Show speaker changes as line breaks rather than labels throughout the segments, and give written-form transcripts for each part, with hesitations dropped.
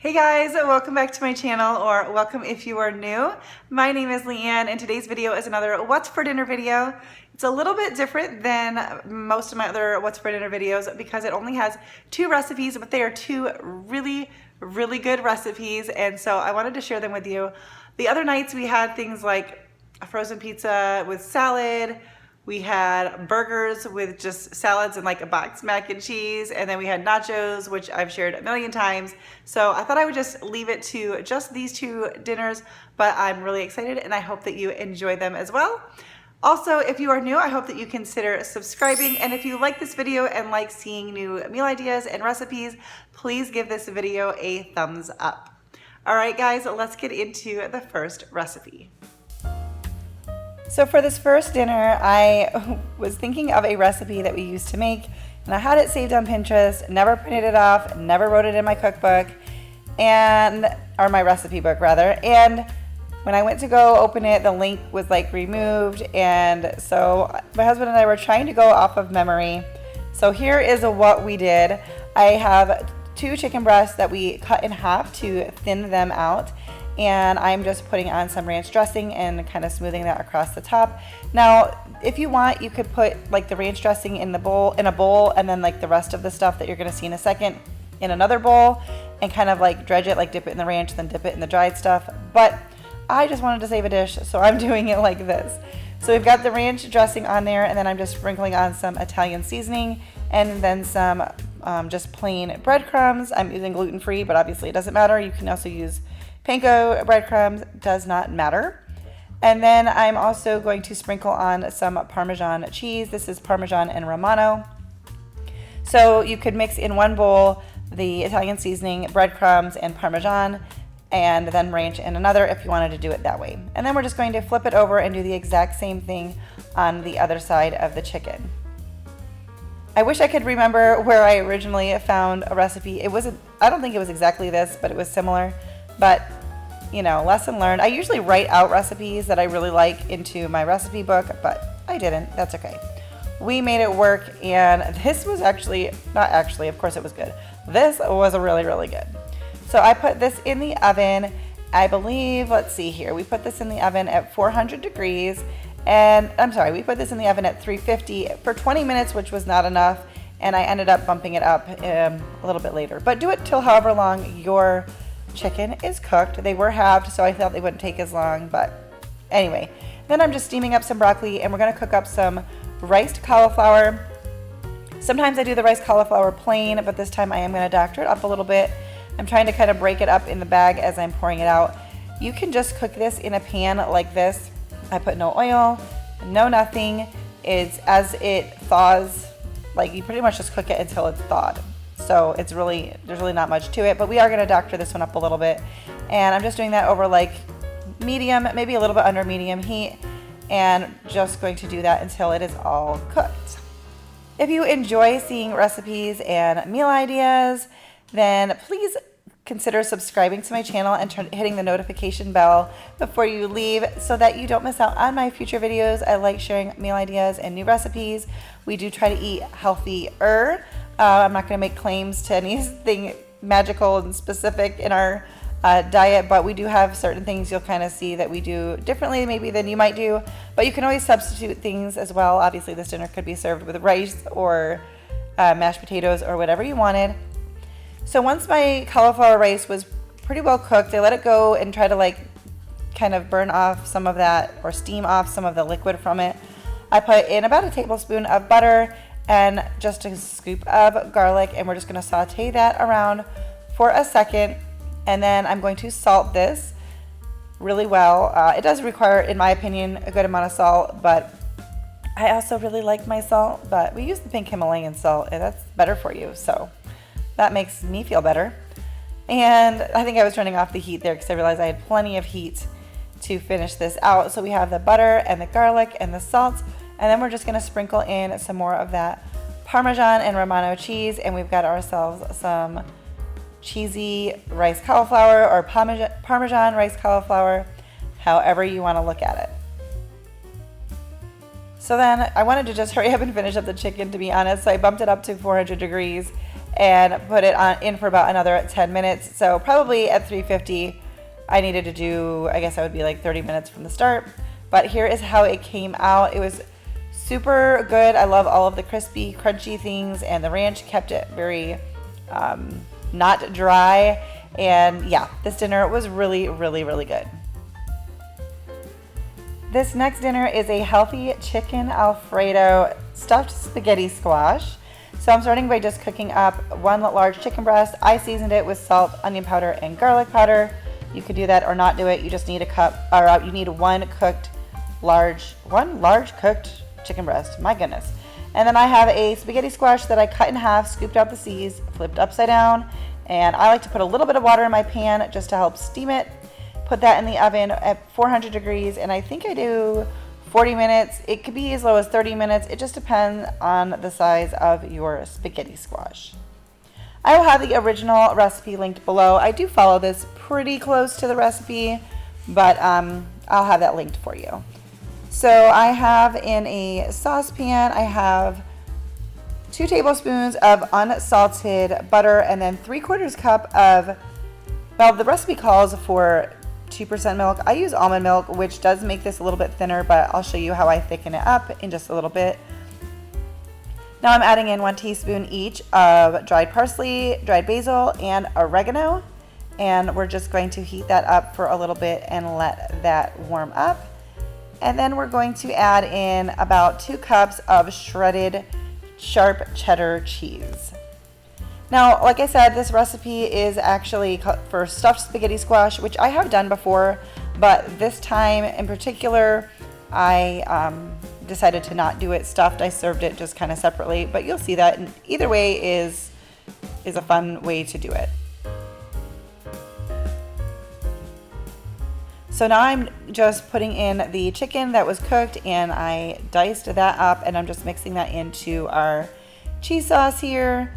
Hey guys, welcome back to my channel, or welcome if you are new. My name is Leanne and today's video is another What's for Dinner video. It's a little bit different than most of my other What's for Dinner videos because it only has two recipes, but they are two really good recipes, and so I wanted to share them with you. The other nights we had things like a frozen pizza with salad. We had burgers with just salads and like a boxed mac and cheese. And then we had nachos, which I've shared a million times. So I thought I would just leave it to just these two dinners, but I'm really excited and I hope that you enjoy them as well. Also, if you are new, I hope that you consider subscribing. And if you like this video and like seeing new meal ideas and recipes, please give this video a thumbs up. All right, guys, let's get into the first recipe. So for this first dinner, I was thinking of a recipe that we used to make, and I had it saved on Pinterest, never printed it off, never wrote it in my cookbook, or my recipe book rather, and when I went to go open it, the link was like removed, and so my husband and I were trying to go off of memory. So here is what we did. I have two chicken breasts that we cut in half to thin them out, and I'm just putting on some ranch dressing and kind of smoothing that across the top. Now, if you want, you could put like the ranch dressing in a bowl, and then like the rest of the stuff that you're gonna see in a second in another bowl, and kind of like dredge it, like dip it in the ranch, then dip it in the dried stuff. But I just wanted to save a dish, so I'm doing it like this. So we've got the ranch dressing on there, and then I'm just sprinkling on some Italian seasoning, and then some just plain breadcrumbs. I'm using gluten-free, but obviously it doesn't matter. You can also use panko breadcrumbs, does not matter. And then I'm also going to sprinkle on some Parmesan cheese. This is Parmesan and Romano. So you could mix in one bowl the Italian seasoning, breadcrumbs, and Parmesan, and then ranch in another if you wanted to do it that way. And then we're just going to flip it over and do the exact same thing on the other side of the chicken. I wish I could remember where I originally found a recipe. I don't think it was exactly this, but it was similar. But, you know, lesson learned. I usually write out recipes that I really like into my recipe book, but I didn't. That's okay. We made it work, and this was of course it was good. This was really good. So I put this in the oven, I believe, let's see here. We put this in the oven at 400 degrees, and we put this in the oven at 350 for 20 minutes, which was not enough, and I ended up bumping it up a little bit later. But do it till however long your chicken is cooked. They were halved, so I thought they wouldn't take as long, but anyway. Then I'm just steaming up some broccoli, and we're gonna cook up some riced cauliflower. Sometimes I do the riced cauliflower plain, but this time I am gonna doctor it up a little bit. I'm trying to kind of break it up in the bag as I'm pouring it out. You can just cook this in a pan like this. I put no oil, no nothing. It's as it thaws, like you pretty much just cook it until it's thawed. So there's really not much to it, but we are gonna doctor this one up a little bit. And I'm just doing that over like medium, maybe a little bit under medium heat, and just going to do that until it is all cooked. If you enjoy seeing recipes and meal ideas, then please consider subscribing to my channel and hitting the notification bell before you leave so that you don't miss out on my future videos. I like sharing meal ideas and new recipes. We do try to eat healthier. I'm not going to make claims to anything magical and specific in our diet, but we do have certain things you'll kind of see that we do differently maybe than you might do, but you can always substitute things as well. Obviously this dinner could be served with rice or mashed potatoes or whatever you wanted. So once my cauliflower rice was pretty well cooked, I let it go and try to like kind of burn off some of that or steam off some of the liquid from it. I put in about a tablespoon of butter and just a scoop of garlic, and we're just going to saute that around for a second, and then I'm going to salt this really well. It does require, in my opinion, a good amount of salt, but I also really like my salt, but we use the pink Himalayan salt, and that's better for you, so that makes me feel better. And I think I was turning off the heat there because I realized I had plenty of heat to finish this out. So we have the butter and the garlic and the salt, and then we're just going to sprinkle in some more of that Parmesan and Romano cheese, and we've got ourselves some cheesy rice cauliflower or Parmesan rice cauliflower, however you want to look at it. So then I wanted to just hurry up and finish up the chicken, to be honest, so I bumped it up to 400 degrees and put it in for about another 10 minutes. So probably at 350, I needed to do, I guess I would be like 30 minutes from the start. But here is how it came out. It was super good. I love all of the crispy, crunchy things, and the ranch kept it very not dry. And yeah, this dinner was really, really, really good. This next dinner is a healthy chicken Alfredo stuffed spaghetti squash. So I'm starting by just cooking up one large chicken breast. I seasoned it with salt, onion powder, and garlic powder. You could do that or not do it. You just need a cup, or you need one large cooked chicken breast. My goodness. And then I have a spaghetti squash that I cut in half, scooped out the seeds, flipped upside down, and I like to put a little bit of water in my pan just to help steam it. Put that in the oven at 400 degrees, and I think I do 40 minutes. It could be as low as 30 minutes. It just depends on the size of your spaghetti squash. I will have the original recipe linked below. I do follow this pretty close to the recipe, but I'll have that linked for you. So I have in a saucepan, I have 2 tablespoons of unsalted butter, and then 3/4 cup of, well, the recipe calls for 2% milk. I use almond milk, which does make this a little bit thinner, but I'll show you how I thicken it up in just a little bit. Now I'm adding in 1 teaspoon each of dried parsley, dried basil, and oregano. And we're just going to heat that up for a little bit and let that warm up. And then we're going to add in about 2 cups of shredded sharp cheddar cheese. Now, like I said, this recipe is actually for stuffed spaghetti squash, which I have done before, but this time in particular, I decided to not do it stuffed. I served it just kind of separately, but you'll see that. And either way is a fun way to do it. So now I'm just putting in the chicken that was cooked, and I diced that up, and I'm just mixing that into our cheese sauce here.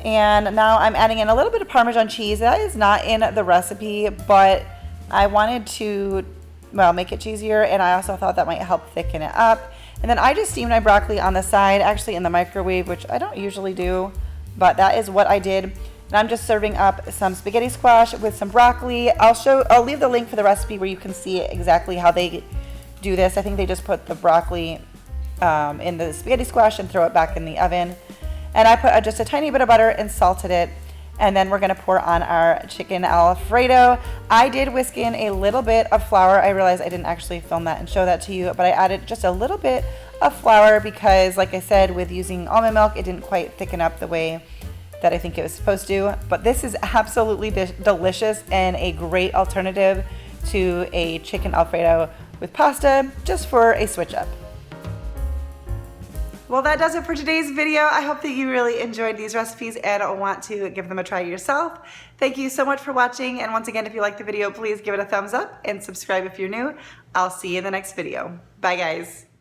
And now I'm adding in a little bit of Parmesan cheese. That is not in the recipe, but I wanted to, well, make it cheesier, and I also thought that might help thicken it up. And then I just steamed my broccoli on the side, actually in the microwave, which I don't usually do, but that is what I did. And I'm just serving up some spaghetti squash with some broccoli. I'll leave the link for the recipe where you can see exactly how they do this. I think they just put the broccoli in the spaghetti squash and throw it back in the oven. And I put just a tiny bit of butter and salted it. And then we're gonna pour on our chicken Alfredo. I did whisk in a little bit of flour. I realized I didn't actually film that and show that to you, but I added just a little bit of flour because, like I said, with using almond milk, it didn't quite thicken up the way that I think it was supposed to. But this is absolutely delicious and a great alternative to a chicken Alfredo with pasta, just for a switch up. Well, that does it for today's video. I hope that you really enjoyed these recipes and want to give them a try yourself. Thank you so much for watching. And once again, if you liked the video, please give it a thumbs up and subscribe if you're new. I'll see you in the next video. Bye, guys.